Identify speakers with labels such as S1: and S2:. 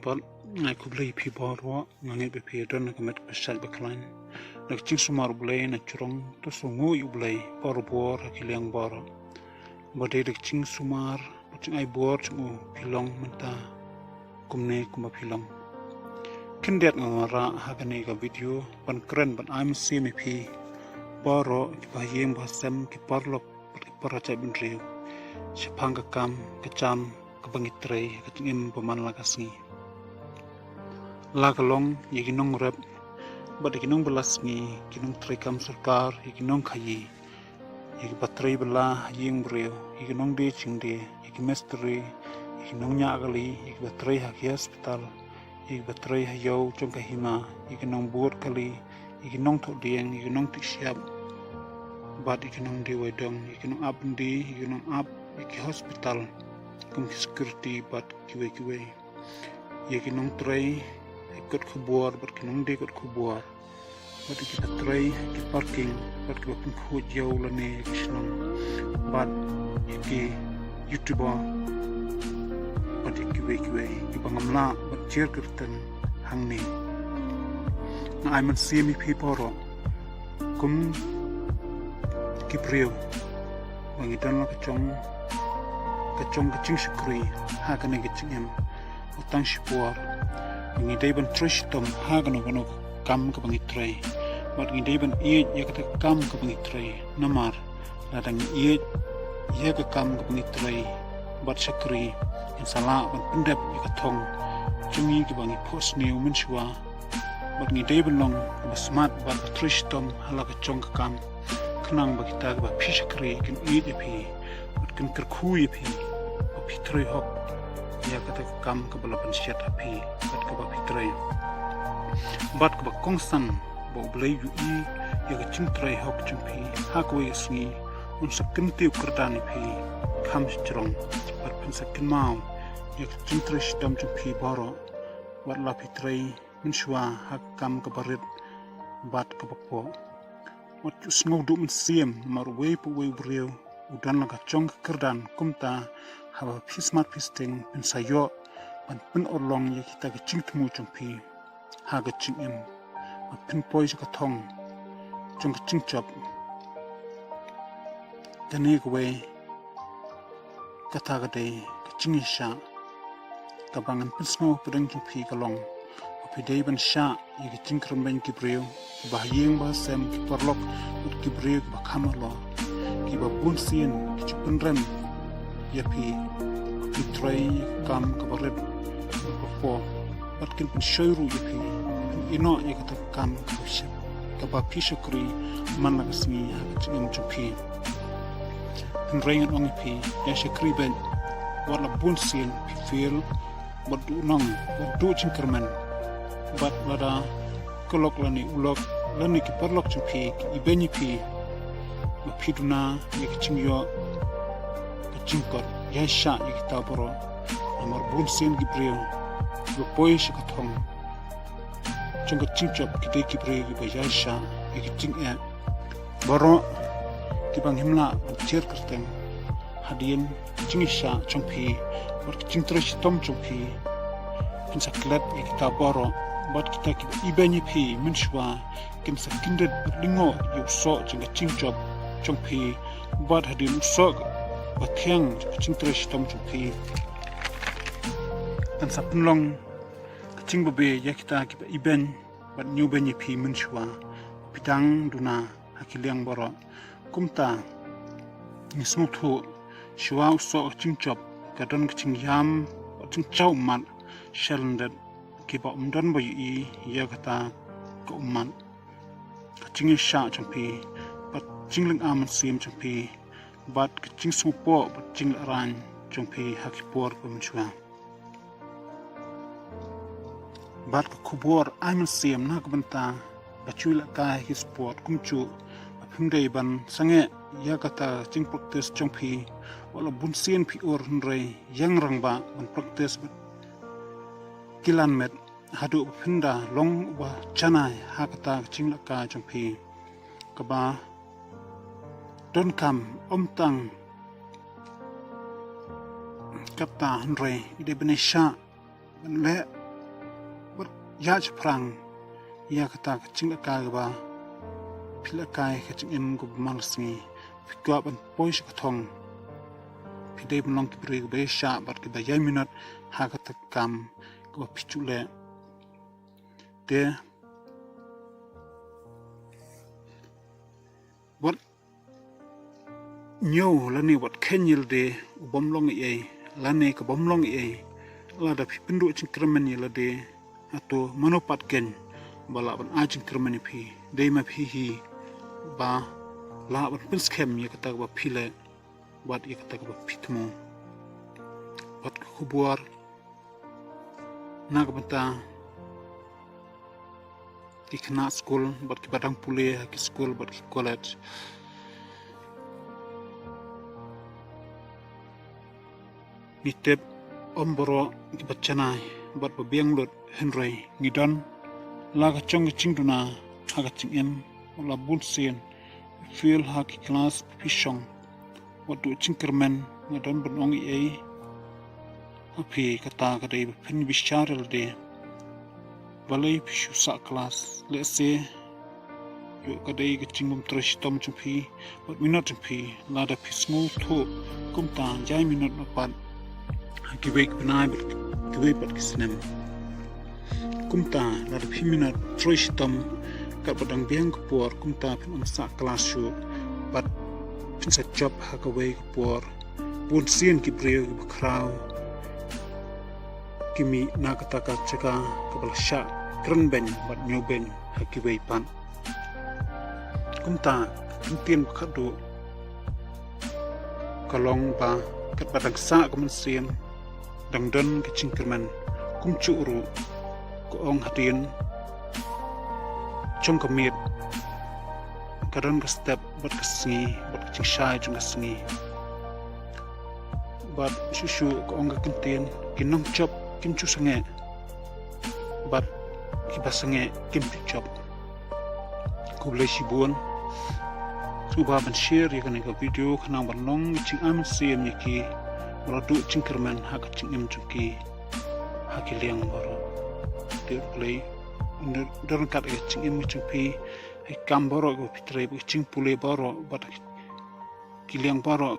S1: But I could play people what nangit be pay don kamet besal beklan nak cing sumar blay na curong to sungu yu blay bor hakiliang bor bade dak cing sumar cing ai bor cing pilong menta kumne kuma pilong kendet ngara hakane ka video ban keren ban I'm see me pi baroh ba yem ba sem ki parlok ki paracha bin riu sepang ka kam ka cham ka bangit trei ka cingim paman lakasngi lakalong yiginong rep but yiginong belasngi yiginong trei kam sarkar yiginong khayi yig batrei bela ying breu yiginong de chingde yig mestri yiginong nyagali yig batrei haki hospital yig batrei hayo chong kahima yiginong buat kali yiginong thok dieng yiginong tiksiap but yiginong de wedong yiginong abndi yiginong ab yig hospital kum security but kiwe yiginong trei ikut kubuar berkenung de ikut kubuar bad kita trei ki parking bad ki pun khu jauh lane kisnong bad ki youtuber bad ki we ki bangamla bad cher kirtan hangni na I see me people kum ki prio wangi dan la kacong kacing syukri ha kana kacingem utang syukur ngi deben shitom hagano gano kam ka bangi trei bat ngi deben ie ya kata kam ka bangi trei namar ladang ie ya ka kam ka bangi trei bat sakri insala ban pendep ya ka thong chungi ki bangi phos new menshwa bat ngi deben long ba smart bat shitom hala ka chong ka kam khnang ba kita ba phishakri kin ie de phi bat kin kerkhu ye phi ba phi trei hok ya kata kam ka bala pensiat api bat ka ba trei bat ka ba kongsan bo blai yu I ya ka ching trei hok chung phi ha ko yasni un sakin tiu kerdan phi kham strong bat pen sakin mau ya ka ching trei shitom chung phi baroh wat la phi trei min shwa ha kam ka barit bat ka ba po wat sngo du mynsiem mar we pu we breu udan la ka chong kerdan kumta haba pismat pisting pen sayo ban pen orlong ya kita ke ching tmu chompi ha ga ching em pen poi ka thong chong ka ching chop tane ko we kata ga de ka ching sha ka bangan pen snow pedang chompi ka long pi dei ban sha ya ke ching kram ben ki breu ba yeng ba sem ki porlok ki breu ba khamalo ki ba bun sien ki chupen rem ya pi trei kam kabaret po bat kin shoyru ya pi ino ya kata kam ka ba pishakri man la kasmi ha chingam chupi pen rain ong pi ya shakri ben wala bunsin pi feel bat du nong bat du chingkerman bat wada kolok lani ulok lani ki parlok chupi ibeni pi ba piduna ya chingyo chingkot iaishah ya kita baroh nomor bunsin gibreu lo poi shikathong chungka chingchop kidai gibreu ba iaishah ya kiting baroh kibang himla cher kerteng hadien chingisha chongpi bar chingtre shitom chongpi pensaklet ya kita baroh bat kita ibeni pi menshwa kimsa kindet lingo yu so chungka chingchop chongpi bat hadien so bathiang ching tre shitom chupi tan sapnlong ching bobe yakita ki iben bat new ben pi menshwa pitang duna hakiliang baroh kumta ni smuthu shwa so ching chop kadon ching yam ching chau man shelndet ki ba umdan bo yi yakata ko man ching sha chupi bat chingling am sim chupi bat ching supo bat ching ran chongpi hakipor pemchwa bat kubor I'm mynsiem na kabanta bachula ka his sport kumchu phimdei ban sange ya kata ching practice chongpi wala bunsien pi or nrei yang rangba ban practice kilan met hadu phinda long wa chanai hakata ching laka chongpi kaba don kam tang kapta nrei ide benesha le ya perang ya kata kecing akai ba pil akai kecing em go malsngi pikwa ban pois katong pidai belong kibri be sha bat ke bayai minat ha kata kam go pichule de wat nyo lani wat kenyil de bomlong e lani ka bomlong e la da pindu cingkremen la de atau manopat ken bala ban ajing kermani phi dei ma phi hi ba la ban pins kem ye kata ba phile bat ye kata ba phitmo bat khubuar nak bata ki khna school bat ki badang pule ki school bat ki college nitep omboro ki bachanai bat ba biang lot henry ngidon laga chong chingduna haga chingem la bulsien feel haki class pishong wadu chingkermen ngadon benong ei api kata kadai pen bisharel de balai pishu sa class let's say yo kadai chingum trei shitom chumpi wat minot chumpi lada pisngu tho kumta jai minot napat haki wek benai kiwe pat kisnem kumta lada piminat trei shitom kat badang biang kupor kumta pin sa kelas shu bat pin sa job hakaway kupor bun sien kibreo kibakrao kimi nakataka chaka kabal sha kren ben bat nyo ben hakiway pan kumta Kyntien khadu kalong ba kat badang sa kuman sien dangdon kicingkerman kumcu uru ko ong hadin chong kamit kadon ka step bat kasngi bat kicingshai chung kasngi bat shushu ko ong ka Kyntien kinong chop kimchu sange bat kibasange kimchu chop ko blai shibun suba ban share ya kan ka video kana banong ching am siem yaki wala du chingkerman ha ka chingem chuki hakiliang baro de play under kat e chingem chungpi e kam baro go pitre bu ching pule baro bat kiliang baro